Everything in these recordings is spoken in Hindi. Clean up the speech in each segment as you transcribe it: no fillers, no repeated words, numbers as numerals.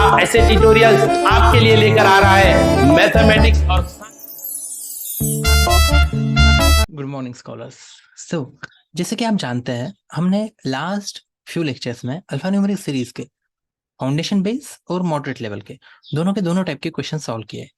ऐसे ट्यूटोरियल्स आपके लिए लेकर आ रहा है मैथमेटिक्स और गुड मॉर्निंग स्कॉलर्स। सो जैसे कि आप जानते हैं, हमने लास्ट फ्यू लेक्चर्स में अल्फा न्यूमेरिक सीरीज के फाउंडेशन बेस और मॉडरेट लेवल के दोनों टाइप के क्वेश्चन सॉल्व किए।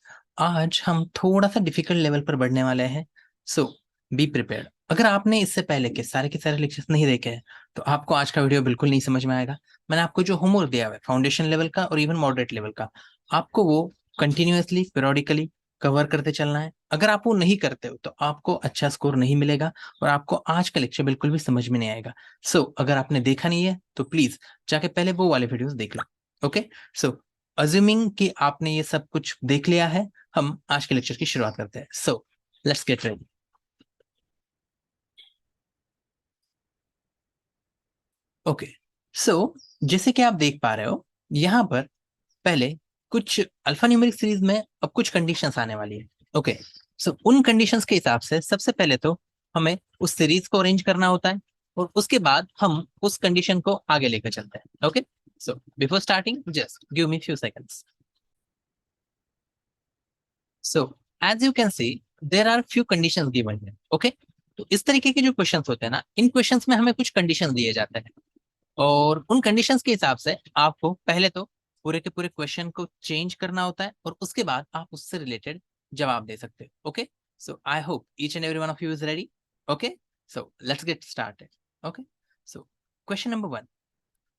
आज हम थोड़ा सा डिफिकल्ट लेवल पर बढ़ने वाले हैं। सो बी प्रिपेयर्ड। अगर आपने इससे पहले के सारे लेक्चर्स नहीं देखे हैं तो आपको आज का वीडियो बिल्कुल नहीं समझ में आएगा। मैंने आपको जो होमवर्क दिया हुआ है फाउंडेशन लेवल का और इवन मॉडरेट लेवल का, आपको वो कंटिन्यूअसली पीरियोडिकली कवर करते चलना है। अगर आप वो नहीं करते हो तो आपको अच्छा स्कोर नहीं मिलेगा और आपको आज का लेक्चर बिल्कुल भी समझ में नहीं आएगा। अगर आपने देखा नहीं है तो प्लीज जाके पहले वो वाले वीडियोस देख लो। ओके, अज्यूमिंग कि आपने ये सब कुछ देख लिया है, हम आज के लेक्चर की शुरुआत करते हैं। Let's get ready. ओके, जैसे कि आप देख पा रहे हो यहाँ पर पहले कुछ अल्फा न्यूमेरिक सीरीज में अब कुछ कंडीशंस आने वाली है। ओके, उन कंडीशंस के हिसाब से सबसे पहले तो हमें उस सीरीज को अरेंज करना होता है और उसके बाद हम उस कंडीशन को आगे लेकर चलते हैं। Okay, before starting just give me few seconds. As you can see there are few conditions given है। ओके, तो इस तरीके के जो क्वेश्चंस होते हैं ना, इन क्वेश्चंस में हमें कुछ कंडीशंस दिए जाते हैं और उन कंडीशंस के हिसाब से आपको पहले तो पूरे के पूरे क्वेश्चन को चेंज करना होता है और उसके बाद आप उससे रिलेटेड जवाब दे सकते हो। Okay, I hope each and every one of you is ready. Okay, let's get started. Okay, question number 1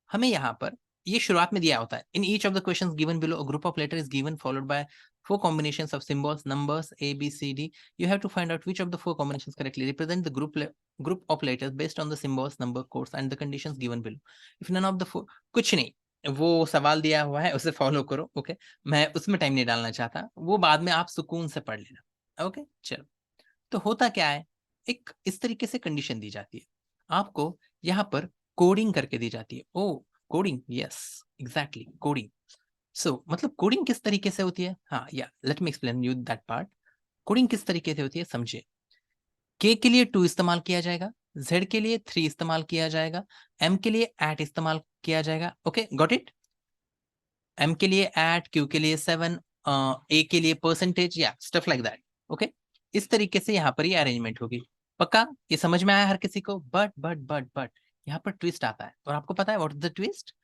हमें यहाँ पर ये शुरुआत में दिया होता है। In each of the questions given below a group of letter is given followed by four combinations of symbols, numbers A, B, C, D. You have to find out which of the four combinations correctly represent the group of letters based on the symbols, number, codes, and the conditions given below. If none of the four, कुछ नहीं, वो सवाल दिया हुआ है उसे फॉलो करो। ओके, मैं उसमें टाइम नहीं डालना चाहता, वो बाद में आप सुकून से पढ़ लेना। ओके, चलो। तो होता क्या है, एक इस तरीके से कंडीशन दी जाती है, आपको यहाँ पर कोडिंग करके दी जाती है। ओ कोडिंग, यस एग्जैक्टली कोडिंग। मतलब कोडिंग किस तरीके से होती है, हाँ या let me explain you that part. Coding किस तरीके से होती है समझिए। के के लिए 2 इस्तेमाल किया जाएगा, जेड के लिए 3 इस्तेमाल किया जाएगा, एम के लिए एट इस्तेमाल किया जाएगा। Okay got it. एम के लिए एट, क्यू के लिए 7, ए के लिए परसेंटेज या स्टफ लाइक दैट। ओके, इस तरीके से यहाँ पर ये अरेंजमेंट होगी। पक्का ये समझ में आया हर किसी को? बट यहाँ पर ट्विस्ट आता है और आपको पता है what is the twist?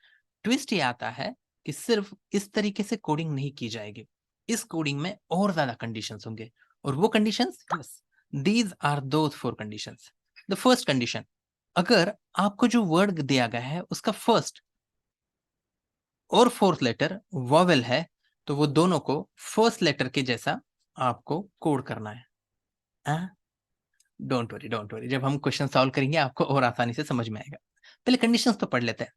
Twist ये आता है कि सिर्फ इस तरीके से कोडिंग नहीं की जाएगी, इस कोडिंग में और ज्यादा कंडीशंस होंगे और वो conditions, yes these are those 4 conditions. The first condition, अगर आपको जो वर्ड दिया गया है उसका फर्स्ट और फोर्थ लेटर वॉवेल है तो वो दोनों को फर्स्ट लेटर के जैसा आपको कोड करना है। डोंट वरी, जब हम क्वेश्चन सॉल्व करेंगे आपको और आसानी से समझ में आएगा। पहले कंडीशंस तो पढ़ लेते हैं।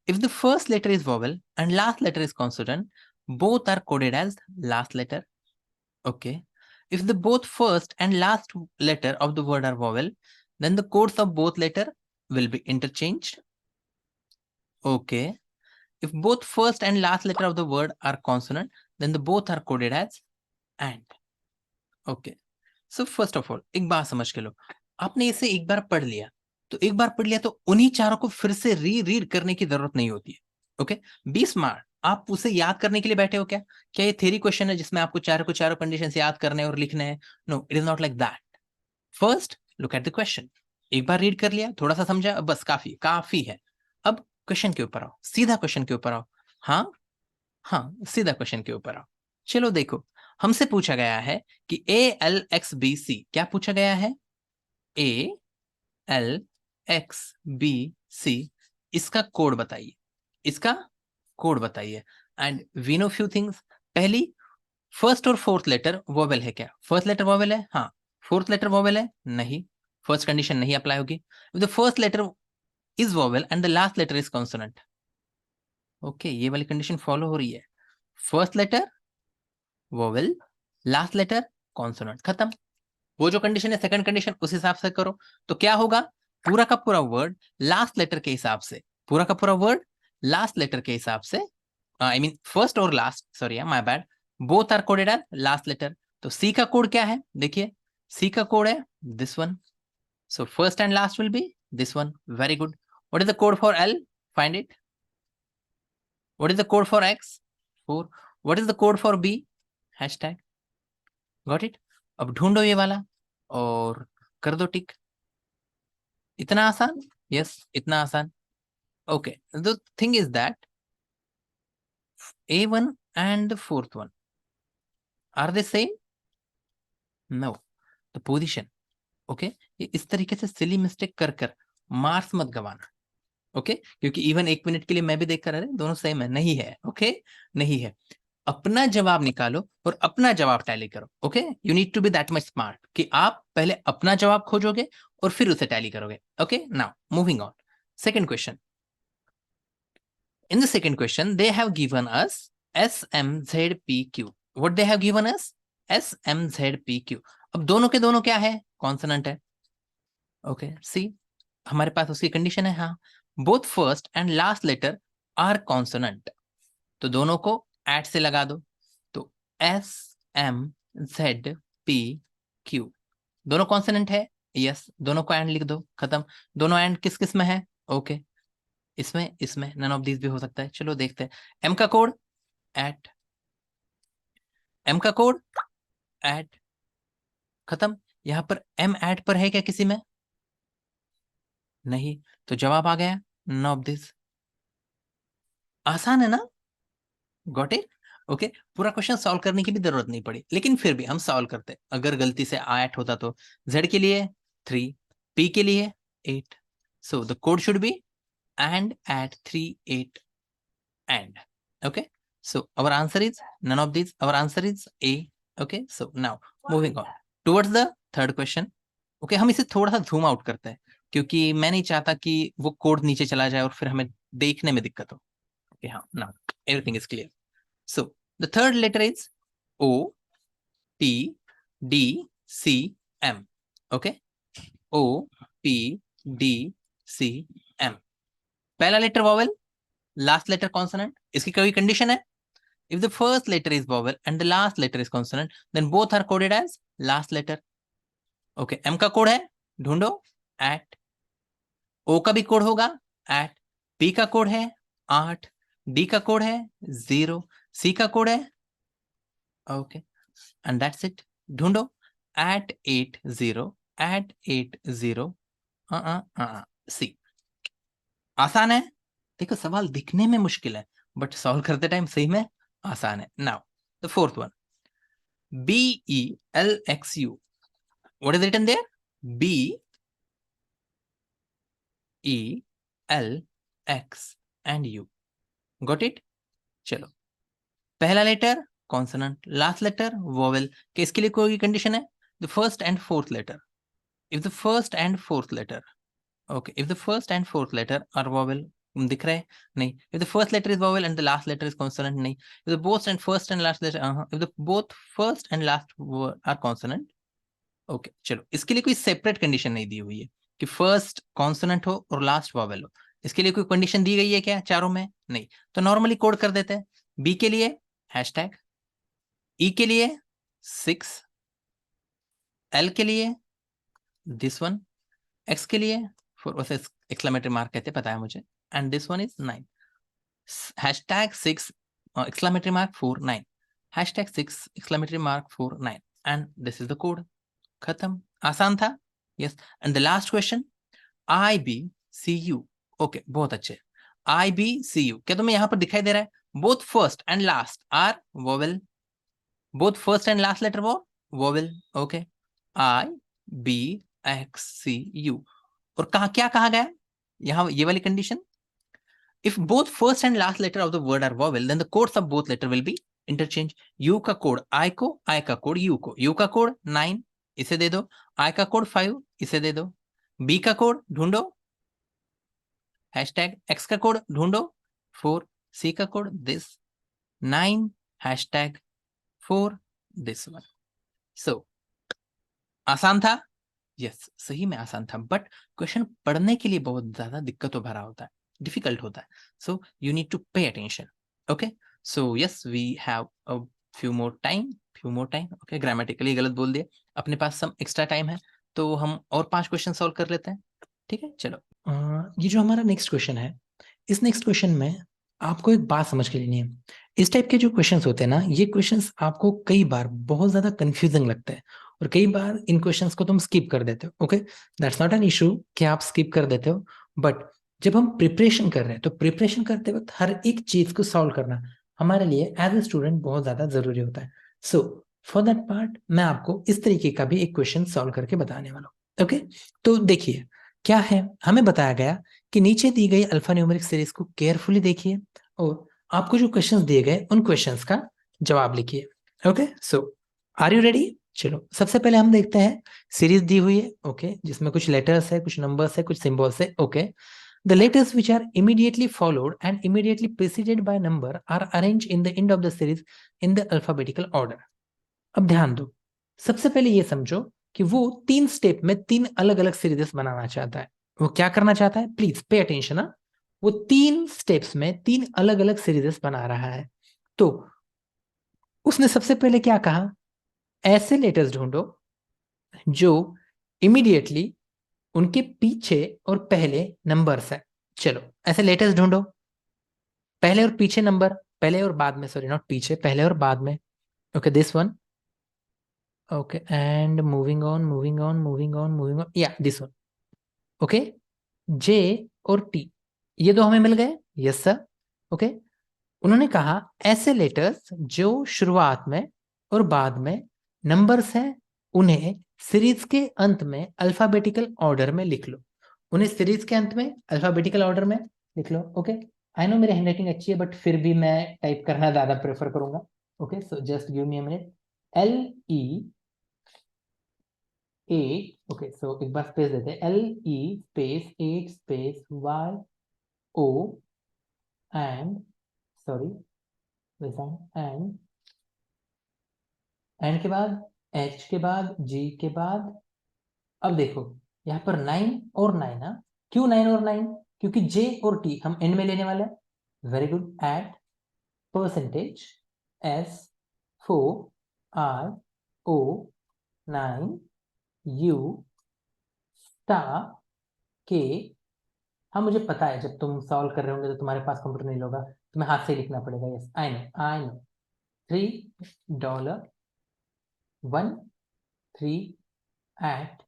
If the first letter is vowel and last letter is consonant, both are coded as last letter. Okay. If the both first and last letter of the word are vowel, then the codes of both letter will be interchanged. Okay. If both first and last letter of the word are consonant, then the both are coded as and. Okay. So first of all, एक बात समझ के लो, आपने इसे एक बार पढ़ लिया तो उन्हीं चारों को फिर से रीड करने की जरूरत नहीं होती है। Okay, be smart. आप उसे याद करने के लिए बैठे हो क्या? क्या ये थ्योरी क्वेश्चन है जिसमें आपको चारों कंडीशन याद करने और लिखने हैं? No, it is not like that. First look at the question, एक बार रीड कर लिया, थोड़ा सा समझा, बस काफी है। अब क्वेश्चन के ऊपर आओ, सीधा क्वेश्चन के ऊपर आओ। हाँ हाँ, सीधा क्वेश्चन के ऊपर आओ। चलो देखो, हमसे पूछा गया है कि ALXBC, क्या पूछा गया है? ALXBC, इसका कोड बताइए, इसका कोड बताइए। And we know few things. पहली, फर्स्ट और फोर्थ लेटर वोवेल है क्या? फर्स्ट लेटर वोवेल है, हाँ। फोर्थ लेटर वोवेल है, नहीं। फर्स्ट कंडीशन नहीं अप्लाई होगी। The first letter is vowel and the last letter is consonant. Okay, ये वाली कंडीशन फॉलो हो रही है। First letter vowel, last letter consonant, खत्म। वो जो कंडीशन है सेकंड कंडीशन, उस हिसाब से करो तो क्या होगा? पूरा का पूरा वर्ड लास्ट लेटर के हिसाब से, पूरा का पूरा वर्ड लास्ट लेटर के हिसाब से, आई मीन फर्स्ट और last, sorry my bad, both are coded as last letter. तो सी का कोड क्या है? देखिए, सी का कोड है this one. So first and last will be this one. Very good. What is the code for L? Find it. What is the code for X? 4. What is the code for B? Hashtag. Got it. अब ढूंढो ये वाला और कर दो टिक. इतना आसान? यस, इतना आसान. Okay, the thing is that A1 and the fourth one, are they same? No. The position. Okay, ये इस तरीके से सिली मिस्टेक कर कर मार्क्स मत गवाना. ओके, क्योंकि इवन 1 मिनट के लिए मैं भी देख कर, अरे दोनों सेम है. नहीं है. ओके, नहीं है. अपना जवाब निकालो और अपना जवाब टैली करो. Okay, you need to be that much smart कि आप पहले अपना जवाब खोजोगे और फिर उसे टैली करोगे. Okay, now moving on. Second question. In the second question, they have given us SMZPQ. What they have given us? SMZPQ. अब दोनों के दोनों क्या है? कॉन्सोनेंट है. ओके, सी हमारे पास उसकी कंडीशन है. हाँ, both first and last letter are consonant. तो दोनों को एट से लगा दो. तो SMZPQ दोनों कॉन्सोनेंट है. यस, दोनों को एंड लिख दो. खत्म. दोनों एंड किस किस में है? ओके, इसमें नन ऑफ दीज भी हो सकता है. चलो देखते हैं. एम का कोड एट. एम का कोड एट. खत्म. यहां पर एम एट पर है क्या किसी में? नहीं. तो जवाब आ गया नन ऑफ दिस. आसान है ना? Got it. ओके, पूरा क्वेश्चन सॉल्व करने की भी जरूरत नहीं पड़ी, लेकिन फिर भी हम सॉल्व करते. अगर गलती से एट होता तो जेड के लिए 3, पी के लिए 8. So the code should be and at 3 8 and. Okay, so our answer is none of these. Our answer is A. Okay, so now moving on towards the third question. Okay, हम इसे थोड़ा सा जूम आउट करते हैं क्योंकि मैं नहीं चाहता कि वो कोड नीचे चला जाए और फिर हमें देखने में दिक्कत हो. Okay, हाँ, now everything is clear. So the third letter is O P D C M. Okay, O P D C M. पहला letter vowel, last letter consonant. इसकी कोई कंडीशन है? If the first letter is vowel and the last letter is consonant, then both are coded as last letter. Okay, M का कोड है, ढूंढो एट. ओ का भी कोड होगा एट. पी का कोड है 8. डी का कोड है 0. सी का कोड है ओके, एंड दैट्स इट. ढूंढो एट 80 एट 80 सी. आसान है. देखो, सवाल दिखने में मुश्किल है बट सॉल्व करते टाइम सही में आसान है. Now the fourth one, BELXU. What is written there? BELX and U. Got it. चलो, पहला letter consonant, last letter vowel. कि इसके लिए कोई कंडीशन है? The first and fourth letter. If the first and fourth letter, okay, if the first and fourth letter are vowel, दिख रहा है? नहीं. If the first letter is vowel and the last letter is consonant. नहीं. If the both and first and last letter, if the both first and last are consonant. Okay, चलो, इसके लिए कोई सेपरेट कंडीशन नहीं दी हुई है कि फर्स्ट कॉन्सोनेंट हो और लास्ट वोवेल हो. इसके लिए कोई कंडीशन दी गई है क्या चारों में? नहीं. तो नॉर्मली कोड कर देते हैं. बी के लिए हैशटैग, ई के लिए 6, एल के लिए दिस वन, एक्स के लिए 4, वैसे एक्सक्लेमेटरी मार्क कहते हैं, पता है मुझे, and this one is 9. Hashtag 6 exclamatory mark 4 9, hashtag 6 exclamatory mark 4 9, and this is the code. खत्म. आसान था. Yes. And the last question, IBCU. Okay, बहुत अच्छे. IBCU, क्या तुम्हें यहां पर दिखाई दे रहा है? Both first and last are vowel. Both first and last letter vowel. Okay, IBXCU. और क्या कहा गया यहां? ये वाली condition, if both first and last letter of the word are vowel, then the codes of both letter will be interchange. U का कोड I को, I का कोड U को. U का कोड 9, इसे दे दो. I का कोड 5, इसे दे दो. B का कोड ढूंढो, हैशटैग. X का कोड ढूंढो 4. C का code this 9, hashtag 4 this one. So आसान था. यस, सही में आसान था, बट क्वेश्चन पढ़ने के लिए बहुत ज्यादा दिक्कतों भरा होता है, डिफिकल्ट होता है. So you need to pay attention. Okay, so yes, we have a few more time. Okay, grammatically गलत बोल दिया. अपने पास सम एक्स्ट्रा टाइम है तो हम और 5 क्वेश्चन सॉल्व कर लेते हैं. ठीक है, चलो. ये जो हमारा नेक्स्ट क्वेश्चन है, इस नेक्स्ट क्वेश्चन में आपको एक बात समझ के लेनी है. इस टाइप के जो क्वेश्चंस होते हैं ना, ये क्वेश्चंस आपको कई बार बहुत ज्यादा कंफ्यूजिंग लगता है और कई बार इन क्वेश्चंस को तुम स्किप कर देते हो। Okay, that's not an issue कि आप स्किप कर देते हो, बट जब हम प्रिपरेशन कर रहे हैं तो प्रिपरेशन करते वक्त हर एक चीज को सॉल्व करना हमारे लिए एज ए स्टूडेंट बहुत ज्यादा जरूरी होता है। सो फॉर दैट पार्ट मैं आपको इस तरीके का भी एक क्वेश्चन सॉल्व करके बताने वाला हूँ। ओके, तो देखिए क्या है, हमें बताया गया कि नीचे दी गई अल्फा न्यूमेरिक सीरीज को केयरफुली देखिए और आपको जो क्वेश्चंस दिए गए उन क्वेश्चंस का जवाब लिखिए। Okay, so are you ready? चलो सबसे पहले हम देखते हैं सीरीज दी हुई है, ओके, जिसमें कुछ लेटर्स है, कुछ नंबर्स है, कुछ सिंबल्स है। Okay, the letters which are immediately followed and immediately preceded by number are arranged in the end of the series in the alphabetical order. अब ध्यान दो, सबसे पहले ये समझो कि वो 3 स्टेप में 3 अलग अलग सीरीजेस बनाना चाहता है। वो क्या करना चाहता है, प्लीज पे अटेंशन। वो 3 स्टेप्स में 3 अलग अलग सीरीजेस बना रहा है। तो उसने सबसे पहले क्या कहा, ऐसे लेटर्स ढूंढो जो इमीडिएटली उनके पीछे और पहले नंबर्स है। चलो ऐसे लेटर्स ढूंढो, पहले और पीछे नंबर, पहले और बाद में, सॉरी नॉट पीछे, पहले और बाद में। Okay, this one. Okay, and moving on moving on moving on moving on, या दिस वन। ओके, जे और टी, ये दो हमें मिल गए। Yes sir. ओके, उन्होंने कहा ऐसे लेटर्स जो शुरुआत में और बाद में नंबर्स हैं उन्हें सीरीज के अंत में अल्फाबेटिकल ऑर्डर में लिख लो। उन्हें सीरीज के अंत में अल्फाबेटिकल ऑर्डर में लिख लो। ओके, आई नो मेरी हैंडराइटिंग अच्छी है बट फिर भी मैं टाइप करना ज्यादा प्रेफर करूंगा। Okay, so just give me a minute. LE 8, okay, so एक बार स्पेस देते हैं, LE space 8 space YO end, sorry end के बाद H के बाद G के बाद, अब देखो यहाँ पर 9 और 9 है। क्यों 9 और 9? क्योंकि J और T हम एंड में लेने वाले हैं। Very good. At percentage S 4 I O 9 U star K। हाँ मुझे पता है जब तुम सॉल्व कर रहे होंगे तो तुम्हारे पास कंप्यूटर नहीं होगा, तुम्हें हाथ से ही लिखना पड़ेगा। Yes I know. $3 1 3 एट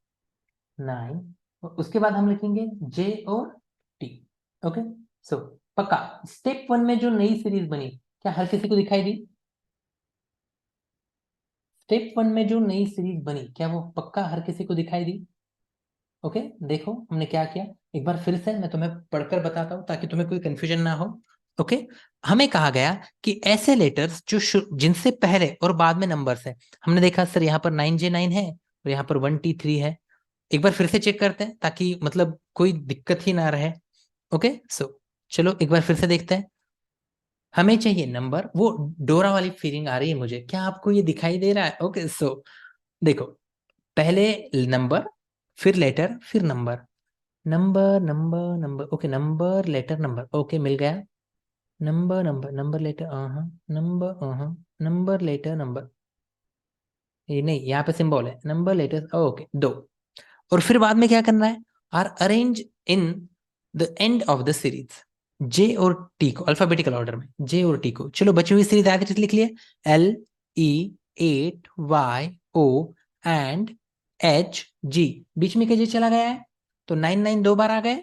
9, उसके बाद हम लिखेंगे J और T। ओके, सो पक्का स्टेप 1 में जो नई सीरीज बनी क्या हर किसी को दिखाई दी? स्टेप 1 में जो नई सीरीज बनी क्या वो पक्का हर किसी को दिखाई दी? ओके, देखो हमने क्या किया, एक बार फिर से मैं तुम्हें पढ़कर बताता हूं ताकि तुम्हें कोई कंफ्यूजन ना हो। ओके, हमें कहा गया कि ऐसे लेटर्स जो जिनसे पहले और बाद में नंबर्स है, हमने देखा सर यहाँ पर 9J9 है और यहाँ पर 1T3 है। एक बार फिर से चेक करते हैं ताकि मतलब कोई दिक्कत ही ना रहे। ओके, सो चलो एक बार फिर से देखते हैं। हमें चाहिए नंबर, वो डोरा वाली फीलिंग आ रही है मुझे, क्या आपको ये दिखाई दे रहा है? ओके, सो देखो पहले नंबर, फिर लेटर, फिर number, number number number. Okay, number letter number, okay मिल गया। Number number number letter, number number letter number, ये नहीं, यहाँ पे सिंबल है नंबर लेटर। ओके, दो। और फिर बाद में क्या करना है, are arrange in the end of the series. J और टी को अल्फाबेटिकल ऑर्डर में, जे और टी को, चलो बची हुई सीरीज एज इट इज लिख लिए। LE 8 YO एंड HG, बीच में के जे चला गया है तो 9 9 दो बार आ गए।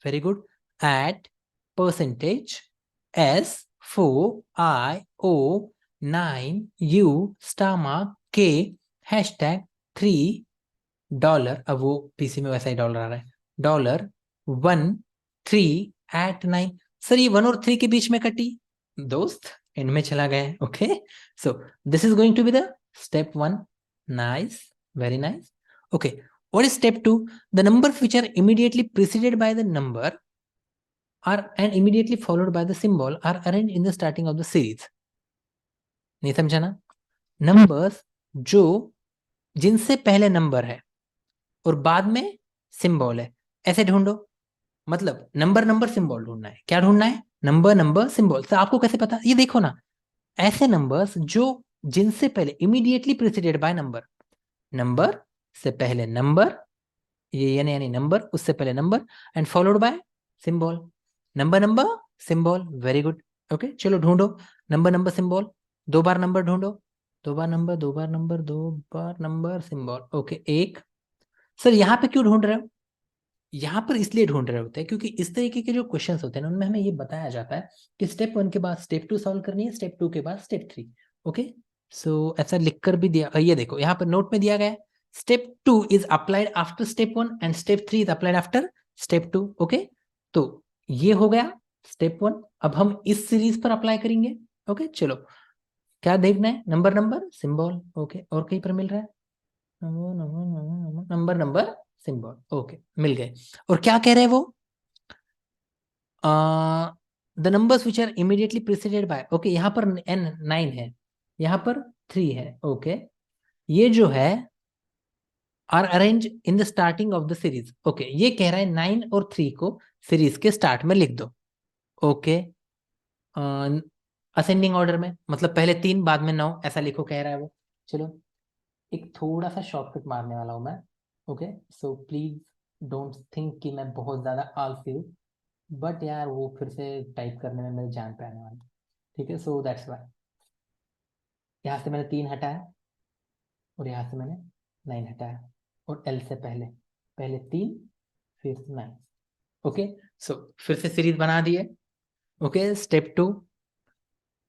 Very good. At percentage S 4 I O 9 U star mark K #3 अब वो पीसी में वैसा ही डॉलर आ रहा है, $1 3 @ 9। सर ये 1 और 3 के बीच में कटी दोस्त, एंड में चला गया है। Okay, so this is going to be the step 1। Nice, very nice. Okay, what is step 2? The numbers which are immediately preceded by the number are and immediately followed by the symbol are arranged in the starting of the series. नहीं समझा ना? नंबर्स जो जिनसे पहले नंबर है और बाद में सिंबल है, ऐसे ढूंढो। मतलब नंबर नंबर सिंबल ढूंढना है। क्या ढूंढना है? Number number symbol. तो आपको कैसे पता? ये देखो ना, ऐसे नंबर्स जो जिनसे पहले immediately preceded by number, number से पहले नंबर, ये यानी नंबर उससे पहले number and followed by symbol, number number symbol. Very good. Okay चलो ढूंढो नंबर सिंबल, 2 बार नंबर ढूंढो, 2 बार नंबर सिंबल। ओके एक। सर यहाँ पे क्यों ढूंढ रहे हो? यहाँ पर इसलिए ढूंढ रहे होते हैं क्योंकि इस तरीके के जो क्वेश्चंस होते हैं ना, उनमें हमें ये बताया जाता है कि स्टेप 1 के बाद स्टेप 2 सॉल्व करनी है, स्टेप 2 के बाद स्टेप 3। ओके सो ऐसा लिखकर भी दिया, ये देखो यहाँ पर नोट में दिया गया है, step 2 is applied after step 1 and step 3 is applied after step 2। Okay तो ये हो गया स्टेप 1। अब हम इस सीरीज पर अप्लाई करेंगे। ओके चलो क्या देखना है? Number symbol. ओके और कहीं पर मिल रहा है? Number symbol. ओके मिल गए। और क्या कह रहे हैं वो? The numbers which are immediately preceded by. Okay यहाँ पर n 9 है, यहाँ पर 3 है। ओके ये जो है are arrange in the starting of the series. Okay ये कह रहा है 9 और 3 को सीरीज के स्टार्ट में लिख दो। ओके असेंडिंग ऑर्डर में, मतलब पहले 3 बाद में 9 ऐसा लिखो कह रहा है वो। चलो एक थोड़ा सा शॉर्टकट मारने वाला हूं मैं। Okay so please don't think कि मैं बहुत ज्यादा आलसी हूँ, बट यार वो फिर से टाइप करने में मेरी जान पे आने वाली। ठीक है सो दैट्स वाई यहाँ से मैंने 3 हटाया और यहाँ से मैंने 9 हटाया, और एल से पहले पहले 3 फिर 9। ओके सो फिर से सीरीज बना दिए। Okay step 2।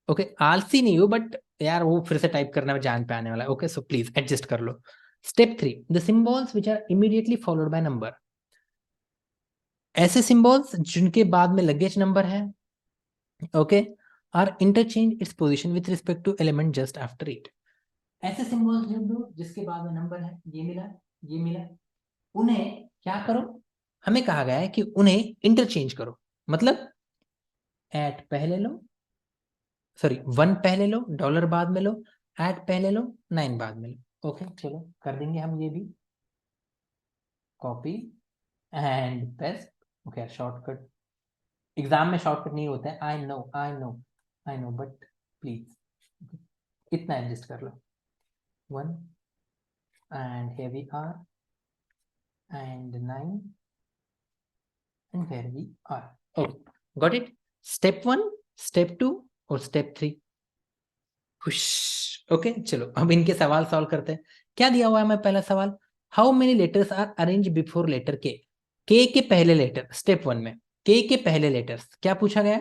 ओके आलसी नहीं हो बट यार वो फिर से टाइप करने में जान पे आने वाला है। ओके सो प्लीज एडजस्ट कर लो। Step 3 the symbols which are immediately followed by number. ऐसे सिंबल्स जिनके बाद में लगेज नंबर है, okay are interchange its position with respect to element just after it. ऐसे सिंबल्स ढूंढ दो जिसके बाद में नंबर है, ये मिला ये मिला, उन्हें क्या करो? हमें कहा गया है कि उन्हें इंटरचेंज करो, मतलब एट पहले लो, सॉरी 1 पहले लो, डॉलर बाद में लो, एट पहले लो, 9 बाद में लो। ओके चलो कर देंगे हम ये भी, copy and paste. Okay shortcut, exam में शॉर्टकट नहीं होता है, I know I know I know, but please इतना एडजस्ट कर लो। 1 and here we are and 9 and here we are. Okay got it. Step 1 step 2 और step 3 खुश। ओके चलो अब इनके सवाल सॉल्व करते हैं। क्या दिया हुआ है? मैं पहला सवाल, how many letters are arrange before letter K के पहले लेटर। स्टेप 1 में के पहले लेटर्स क्या पूछा गया?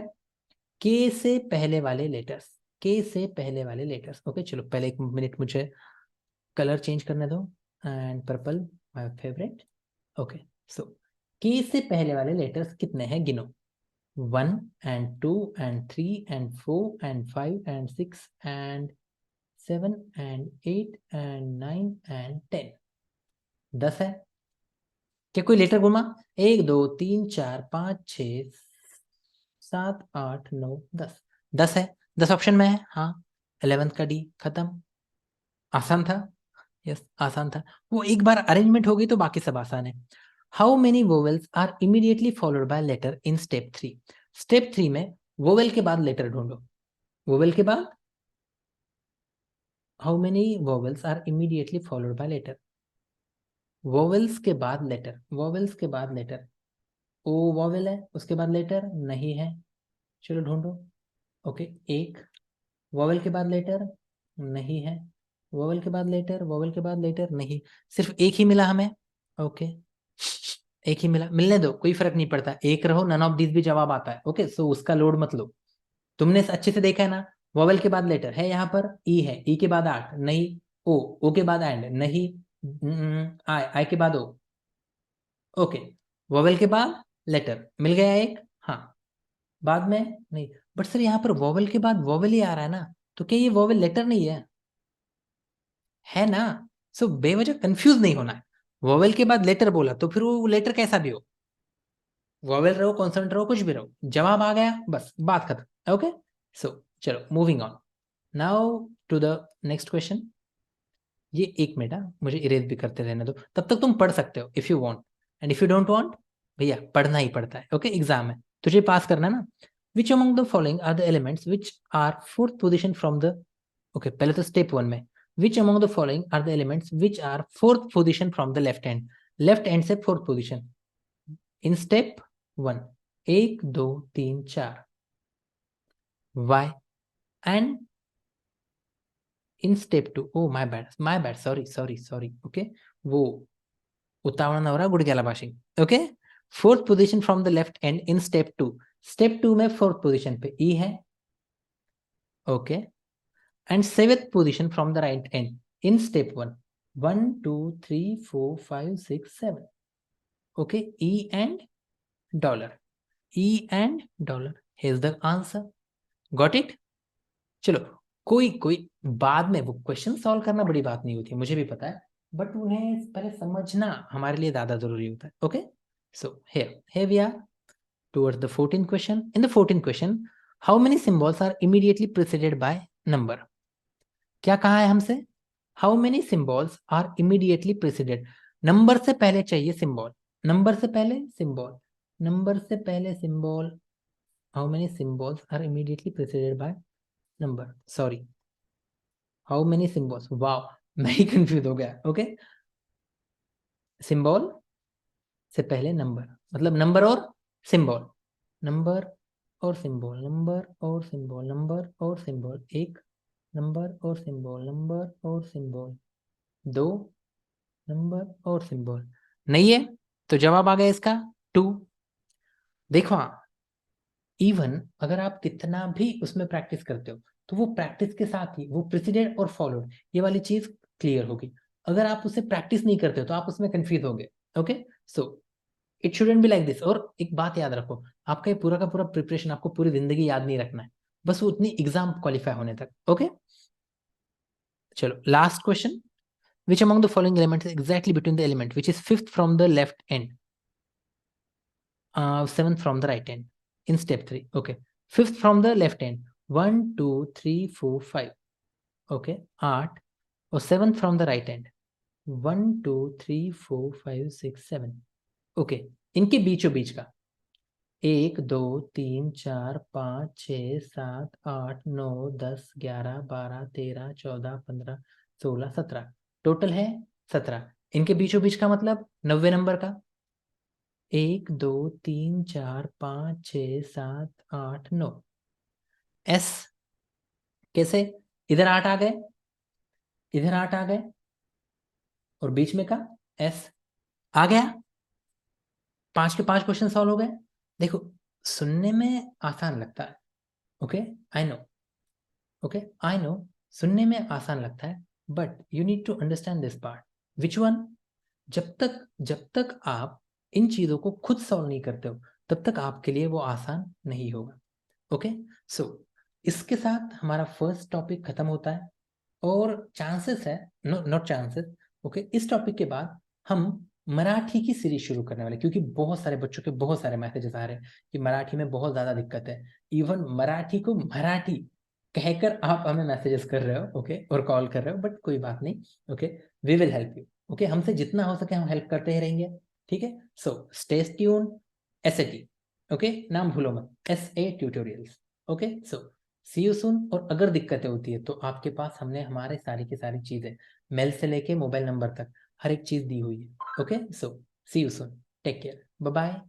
के से पहले वाले लेटर्स, के से पहले वाले लेटर्स। ओके चलो पहले 1 मिनट मुझे कलर चेंज करने दो, and purple my favourite. Okay so के से पहले वाले लेटर्स कितने हैं गिनो। 1 and 2 and 3 and 4 and 5 and 6 and 7 and 8 and 9 and 10। 10 है क्या? कोई लेटर घुमा? 1 2 3 4 5 6 7 8 9 10। 10 है, 10 ऑप्शन में है। हाँ 11th का डी खत्म। आसान था, यस आसान था। वो एक बार अरेंजमेंट हो गई तो बाकी सब आसान है। How many vowels are immediately followed by letter in step 3। Step 3 में वोवेल के बाद लेटर ढूंढो। वोवेल के बाद, how many vowels are immediately followed by letter. Vowels के बाद लेटर, वोवेल्स के बाद लेटर। ओ वोवेल है उसके बाद लेटर नहीं है, चलो ढूंढो। ओके 1 वोवेल के बाद लेटर नहीं है, वोवेल के बाद लेटर, वोवेल के बाद लेटर नहीं, सिर्फ एक ही मिला हमें। ओके एक ही मिला, मिलने दो कोई फर्क नहीं पड़ता, एक रहो नन ऑफ दिस भी जवाब आता है। ओके सो उसका लोड मत लो। तुमने अच्छे से देखा है ना, वोवेल के बाद लेटर है, यहाँ पर ई है, ई के बाद 8 नहीं, ओ के बाद एंड नहीं, आई के बाद ओ। ओके वोवेल के बाद लेटर मिल गया एक, हाँ बाद में नहीं। बट सर यहाँ पर वोवेल के बाद वोवेल ही आ रहा है ना, तो क्या ये वोवेल लेटर नहीं है ना? सो बेवजह कंफ्यूज नहीं होना है। वोवेल के बाद लेटर बोला तो फिर वो लेटर कैसा भी हो, वोवेल रहो कॉन्सोनेंट रहो कुछ भी रहो, जवाब आ गया बस बात खत्म। ओके सो चलो moving on now to the next question. ये 1 मिनट मुझे इरेज भी करते रहने दो, तब तक तुम पढ़ सकते हो if you want, and if you don't want भैया पढ़ना ही पड़ता है। ओके एग्जाम है तुझे पास करना है ना। Which among the following are the elements which are 4th position from the, okay पहले तो स्टेप 1 में which among the following are the elements which are 4th position from the left hand, left hand से 4th position in step 1। 1 2 3 4 y, and in step 2, oh my bad, sorry, okay, वो उतावळा नवरा गुडघ्याला बाशिंग, okay. Fourth position from the left end in step 2, step 2 में फोर्थ पोजीशन पे ई है, okay, and seventh position from the right end in step 1, 1 2 3 4 5 6 7, okay, E and dollar, E and dollar, here's the answer, got it. चलो, कोई कोई बाद में वो क्वेश्चन सॉल्व करना बड़ी बात नहीं होती, मुझे भी पता है, बट उन्हें पहले समझना हमारे लिए ज्यादा जरूरी होता है, okay. So here we are towards the 14th question. In the 14th question, how many symbols are immediately preceded by number? क्या कहा है हमसे? How many symbols are immediately preceded? Number से पहले चाहिए सिंबल, नंबर से पहले सिंबल, नंबर से पहले symbol. How many symbols are immediately preceded by number? Sorry, how many symbols? Wow, मैं ही कंफ्यूज हो गया, ओके। सिंबल से पहले नंबर, मतलब नंबर और सिंबल, नंबर और सिंबल, नंबर और सिंबल, नंबर और सिंबल, एक नंबर और सिंबल, नंबर और सिंबल, दो नंबर और सिंबल। नहीं है तो जवाब आ गया इसका 2। देखो, इवन अगर आप कितना भी उसमें प्रैक्टिस करते हो तो वो प्रैक्टिस के साथ ही वो प्रेसिडेंट और फॉलोड ये वाली चीज क्लियर होगी। अगर आप उसे प्रैक्टिस नहीं करते हो तो आप उसमें कंफ्यूज होगे, okay. So it shouldn't be like this. और एक बात याद रखो, आपका ये पूरा का पूरा प्रिपरेशन आपको पूरी जिंदगी याद नहीं रखना है, बस वो उतनी एग्जाम क्वालिफाई होने तक, ओके। चलो, last question, which among the following elements is exactly between the element which is fifth from the left end, seventh from the right end in step 3, okay, fifth from the left end, 1 2 3 4 5, okay, 8, और seventh from the right end, 1 2 3 4 5 6 7, okay, इनके बीचों बीच का 1 2 3 4 5 6 7 8 9 10 11 12 13 14 15 16 17, टोटल है 17। इनके बीचों बीच का मतलब 90 नंबर का, 1 2 3 4 5 6 7 8 9, एस कैसे, इधर 8 आ गए, इधर 8 आ गए, और बीच में का एस आ गया। 5 के 5 क्वेश्चन सॉल्व हो गए। देखो, सुनने में आसान लगता है, okay, I know, okay, I know, सुनने में आसान लगता है, but you need to understand this part. Which one? जब तक आप इन चीजों को खुद सॉल्व नहीं करते हो तब तक आपके लिए वो आसान नहीं होगा, ओके। सो इसके साथ हमारा फर्स्ट टॉपिक खत्म होता है, और चांसेस है, नॉट चांसेस, ओके, इस टॉपिक के बाद हम मराठी की सीरीज शुरू करने वाले, क्योंकि बहुत सारे बच्चों के बहुत सारे मैसेजेस आ रहे हैं कि मराठी में बहुत ज्यादा दिक्कत है। इवन मराठी को मराठी कहकर आप हमें मैसेजेस कर रहे हो, ओके, और कॉल कर रहे हो, बट कोई बात नहीं, okay, we will help you, okay, हमसे जितना हो सके हम हेल्प करते ही रहेंगे, ठीक है। So stay tuned, SAT, okay, नाम भूलो मत, SA tutorials, okay. So see you soon. और अगर दिक्कतें होती है तो आपके पास हमने हमारे सारी की सारी चीजें, मेल से लेके मोबाइल नंबर तक हर एक चीज दी हुई है, okay. So see you soon, take care, bye bye.